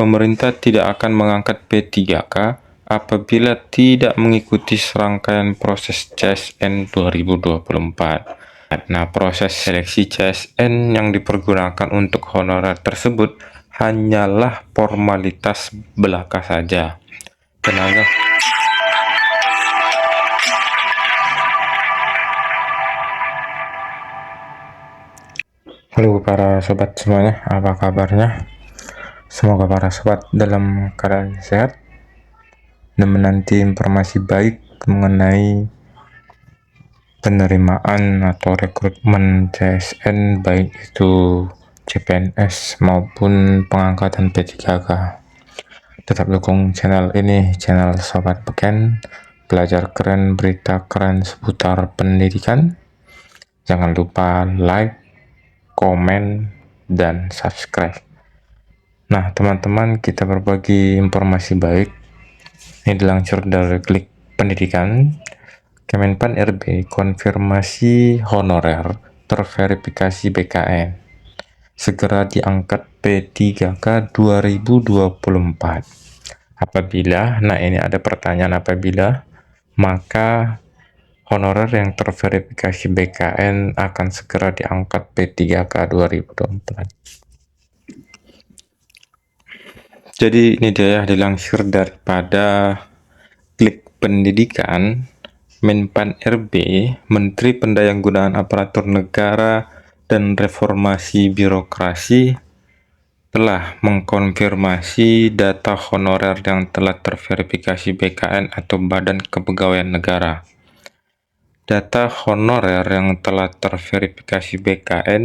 pemerintah tidak akan mengangkat P3K apabila tidak mengikuti serangkaian proses CSN 2024. Nah, proses seleksi CSN yang dipergunakan untuk honorer tersebut hanyalah formalitas belaka saja. Halo para sobat semuanya, apa kabarnya? Semoga para sobat dalam keadaan sehat dan menanti informasi baik mengenai penerimaan atau rekrutmen CSN, baik itu CPNS maupun pengangkatan P3K. Tetap dukung channel ini, channel Sobat Beken, belajar keren, berita keren seputar pendidikan. Jangan lupa like, komen, dan subscribe. Nah, teman-teman, kita berbagi informasi baik. Ini dilansir dari Klik Pendidikan. Kemenpan RB konfirmasi honorer terverifikasi BKN. Segera diangkat P3K 2024. Apabila, nah ini ada pertanyaan apabila, maka honorer yang terverifikasi BKN akan segera diangkat P3K 2024. Jadi ini dia dilansir daripada Klik Pendidikan. Menpan RB, Menteri Pendayaan Aparatur Negara dan Reformasi Birokrasi telah mengkonfirmasi data honorer yang telah terverifikasi BKN atau Badan Kepegawaian Negara. Data honorer yang telah terverifikasi BKN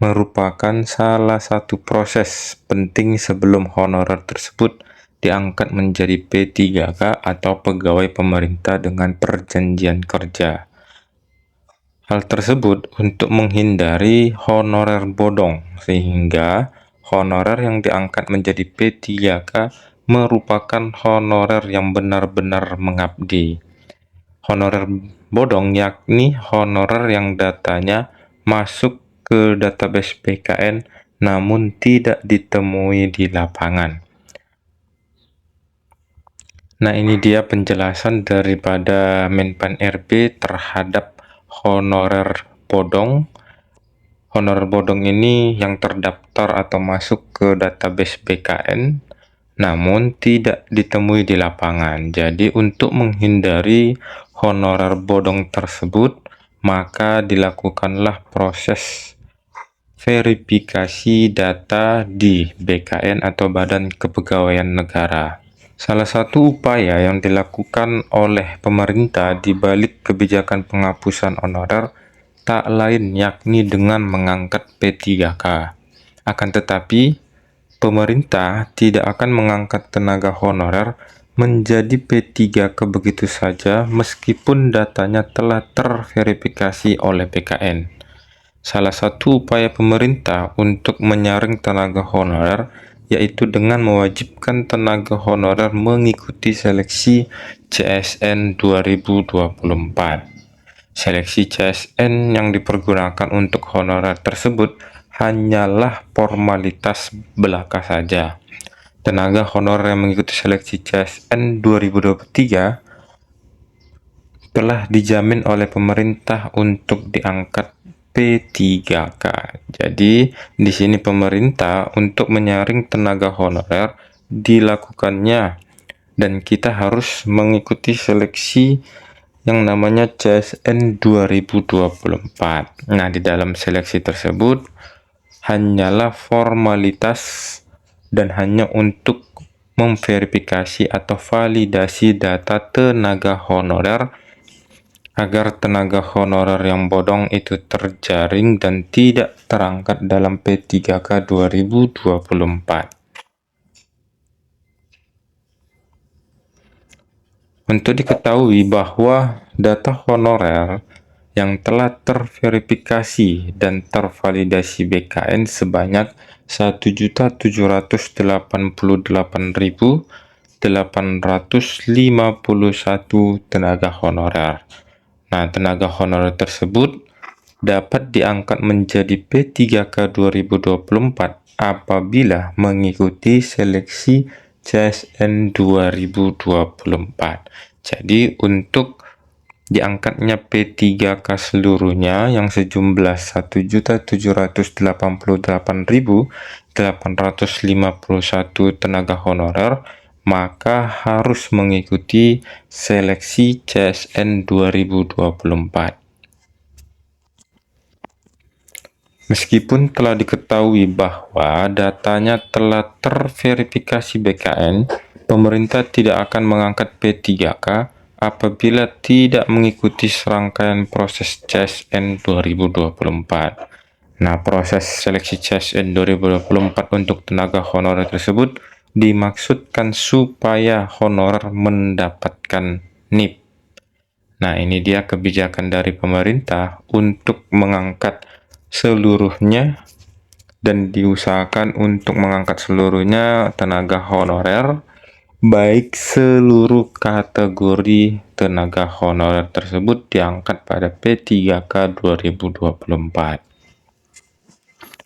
merupakan salah satu proses penting sebelum honorer tersebut diangkat menjadi P3K atau pegawai pemerintah dengan perjanjian kerja. Hal tersebut untuk menghindari honorer bodong, sehingga honorer yang diangkat menjadi P3K merupakan honorer yang benar-benar mengabdi. Honorer bodong yakni honorer yang datanya masuk ke database BKN namun tidak ditemui di lapangan. Nah, ini dia penjelasan daripada Menpan RB terhadap honorer bodong. Honorer bodong ini yang terdaftar atau masuk ke database BKN namun tidak ditemui di lapangan. Jadi untuk menghindari honorer bodong tersebut, maka dilakukanlah proses verifikasi data di BKN atau Badan Kepegawaian Negara. Salah satu upaya yang dilakukan oleh pemerintah di balik kebijakan penghapusan honorer tak lain yakni dengan mengangkat P3K. Akan tetapi, pemerintah tidak akan mengangkat tenaga honorer menjadi P3K begitu saja meskipun datanya telah terverifikasi oleh BKN. Salah satu upaya pemerintah untuk menyaring tenaga honorer yaitu dengan mewajibkan tenaga honorer mengikuti seleksi CSN 2024. Seleksi CSN yang dipergunakan untuk honorer tersebut hanyalah formalitas belaka saja. Tenaga honorer yang mengikuti seleksi CSN 2023 telah dijamin oleh pemerintah untuk diangkat P3K. Jadi di sini pemerintah untuk menyaring tenaga honorer dilakukannya dan kita harus mengikuti seleksi yang namanya CSN 2024. Nah, di dalam seleksi tersebut hanyalah formalitas dan hanya untuk memverifikasi atau validasi data tenaga honorer agar tenaga honorer yang bodong itu terjaring dan tidak terangkat dalam P3K 2024. Untuk diketahui bahwa data honorer yang telah terverifikasi dan tervalidasi BKN sebanyak 1.788.851 tenaga honorer. Nah, tenaga honorer tersebut dapat diangkat menjadi P3K 2024 apabila mengikuti seleksi CSN 2024. Jadi untuk diangkatnya P3K seluruhnya yang sejumlah 1.788.851 tenaga honorer, maka harus mengikuti seleksi CSN 2024. Meskipun telah diketahui bahwa datanya telah terverifikasi BKN, pemerintah tidak akan mengangkat P3K apabila tidak mengikuti serangkaian proses CSN 2024. Nah, proses seleksi CSN 2024 untuk tenaga honorer tersebut dimaksudkan supaya honorer mendapatkan NIP. Nah, ini dia kebijakan dari pemerintah untuk mengangkat seluruhnya, dan diusahakan untuk mengangkat seluruhnya tenaga honorer, baik seluruh kategori tenaga honorer tersebut diangkat pada P3K 2024.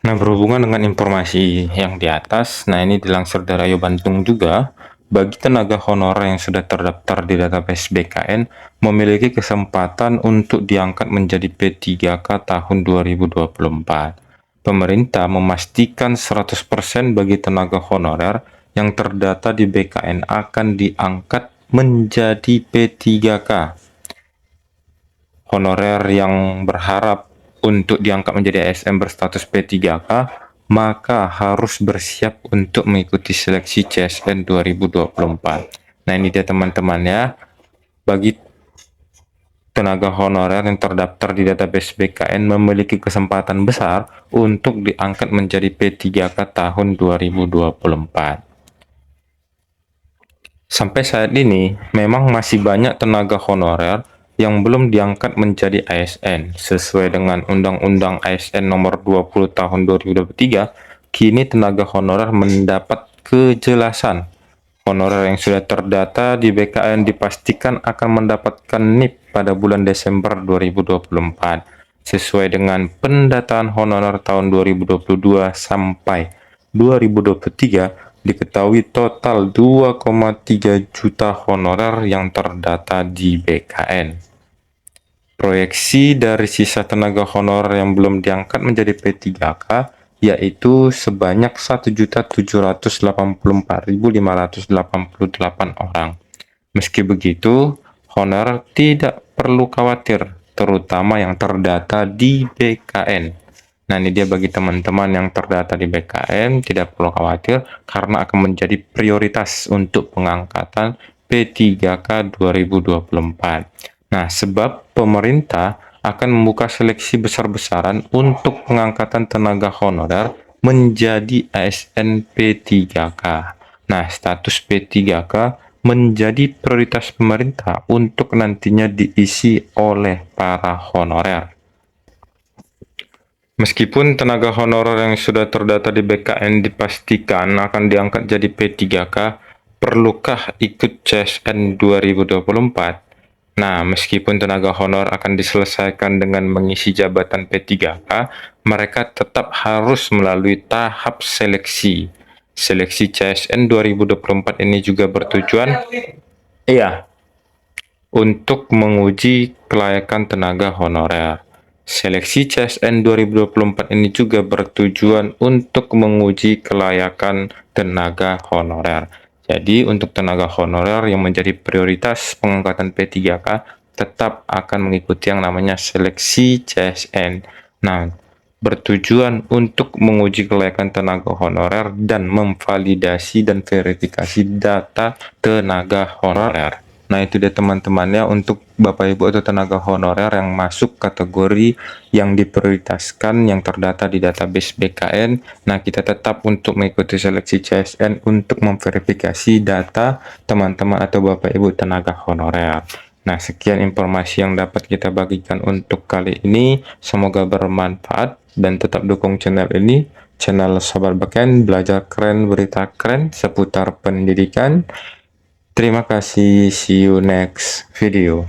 Nah, berhubungan dengan informasi yang di atas, nah ini dilansir dari Ayo Bantung juga, bagi tenaga honorer yang sudah terdaftar di database BKN memiliki kesempatan untuk diangkat menjadi P3K tahun 2024. Pemerintah memastikan 100% bagi tenaga honorer yang terdata di BKN akan diangkat menjadi P3K. Honorer yang berharap untuk diangkat menjadi ASN berstatus P3K, maka harus bersiap untuk mengikuti seleksi CSN 2024. Nah, ini dia teman-teman ya. Bagi tenaga honorer yang terdaftar di database BKN memiliki kesempatan besar untuk diangkat menjadi P3K tahun 2024. Sampai saat ini, memang masih banyak tenaga honorer yang belum diangkat menjadi ASN. Sesuai dengan Undang-Undang ASN Nomor 20 Tahun 2023, kini tenaga honorer mendapat kejelasan. Honorer yang sudah terdata di BKN dipastikan akan mendapatkan NIP pada bulan Desember 2024, sesuai dengan pendataan honorer tahun 2022 sampai 2023. Diketahui total 2,3 juta honorer yang terdata di BKN. Proyeksi dari sisa tenaga honorer yang belum diangkat menjadi P3K yaitu sebanyak 1.784.588 orang. Meski begitu, honorer tidak perlu khawatir, terutama yang terdata di BKN. Nah, ini dia bagi teman-teman yang terdata di BKN, tidak perlu khawatir karena akan menjadi prioritas untuk pengangkatan P3K 2024. Nah, sebab pemerintah akan membuka seleksi besar-besaran untuk pengangkatan tenaga honorer menjadi ASN P3K. Nah, status P3K menjadi prioritas pemerintah untuk nantinya diisi oleh para honorer. Meskipun tenaga honorer yang sudah terdata di BKN dipastikan akan diangkat jadi P3K, perlukah ikut CSN 2024? Nah, meskipun tenaga honor akan diselesaikan dengan mengisi jabatan P3K, mereka tetap harus melalui tahap seleksi. Seleksi CSN 2024 ini juga bertujuan untuk menguji kelayakan tenaga honorer. Seleksi CSN 2024 ini juga bertujuan untuk menguji kelayakan tenaga honorer. Jadi, untuk tenaga honorer yang menjadi prioritas pengangkatan P3K tetap akan mengikuti yang namanya seleksi CSN. Nah, bertujuan untuk menguji kelayakan tenaga honorer dan memvalidasi dan verifikasi data tenaga honorer. Nah, itu dia teman-teman ya, untuk Bapak Ibu atau tenaga honorer yang masuk kategori yang diprioritaskan yang terdata di database BKN. Nah, kita tetap untuk mengikuti seleksi CSN untuk memverifikasi data teman-teman atau Bapak Ibu tenaga honorer. Nah, sekian informasi yang dapat kita bagikan untuk kali ini. Semoga bermanfaat dan tetap dukung channel ini. Channel Sobat Beken, belajar keren, berita keren seputar pendidikan. Terima kasih, see you next video.